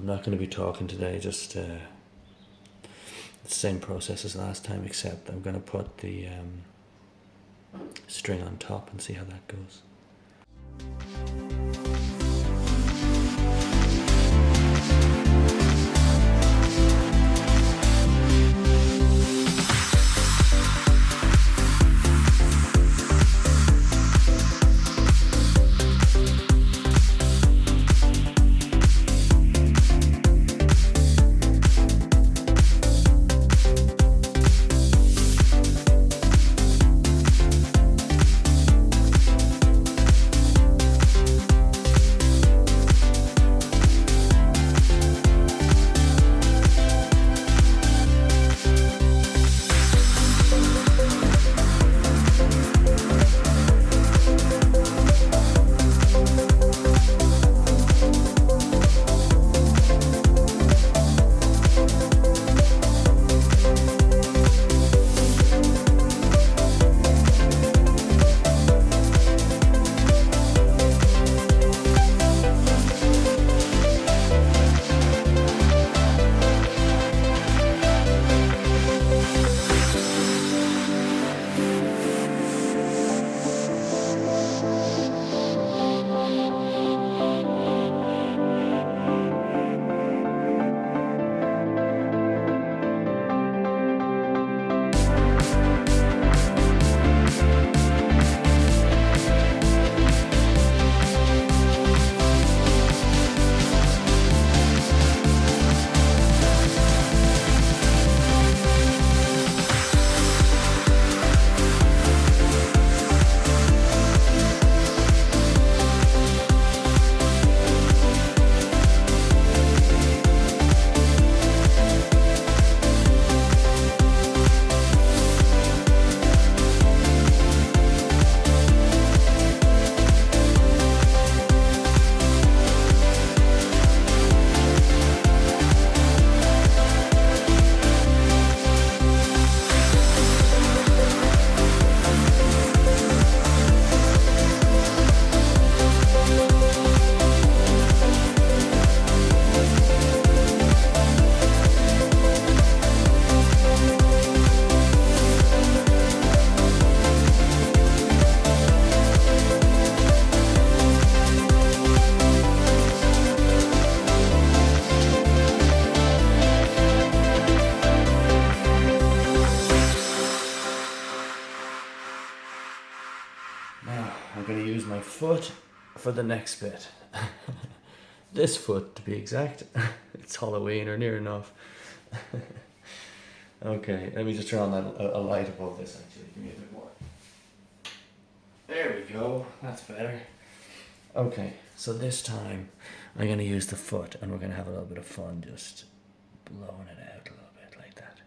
not going to be talking today, just the same process as last time, except I'm going to put the string on top and see how that goes. Now I'm going to use my foot for the next bit. This foot, to be exact. It's Halloween or near enough. Okay, let me just turn on a light above this actually. Give me a bit more. There we go, that's better. Okay, so this time I'm going to use the foot and we're going to have a little bit of fun just blowing it out a little bit like that.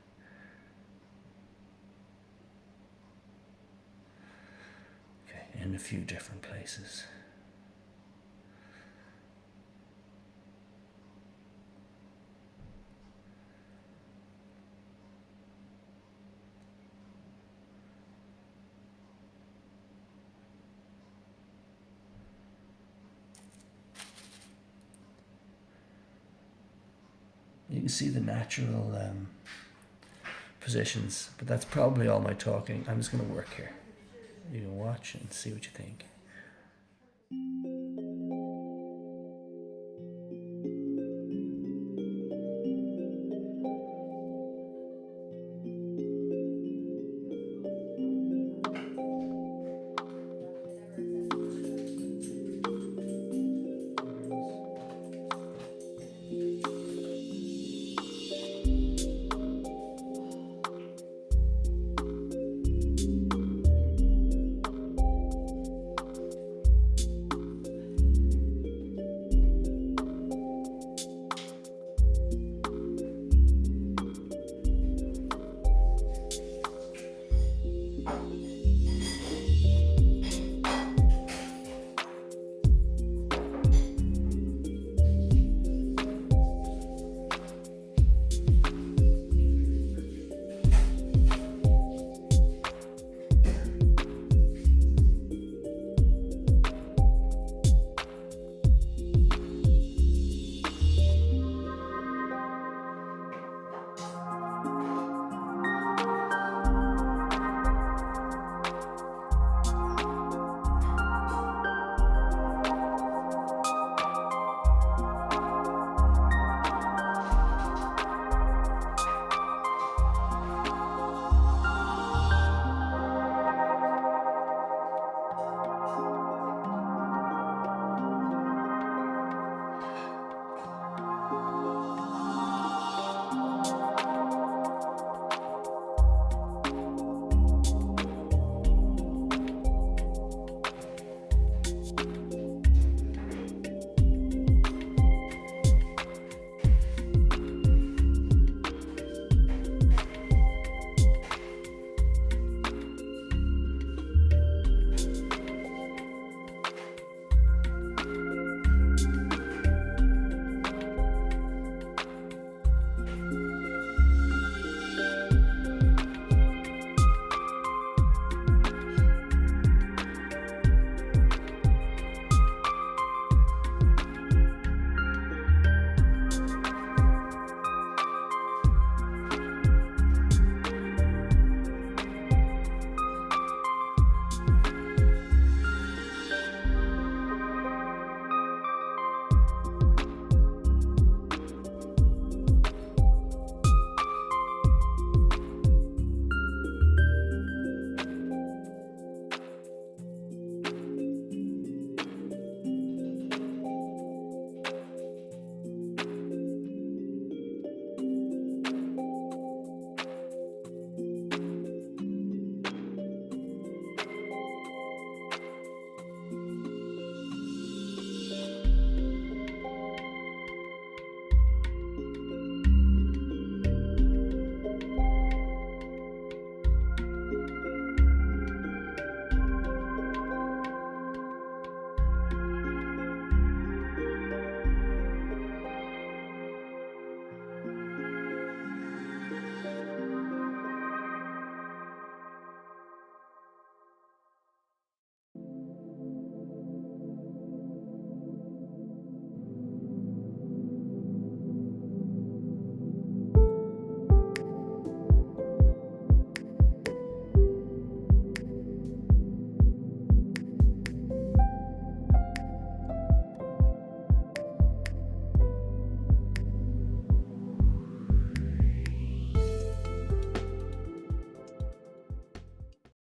Okay, in a few different places. You can see the natural positions, but that's probably all my talking. I'm just going to work here. You can watch and see what you think.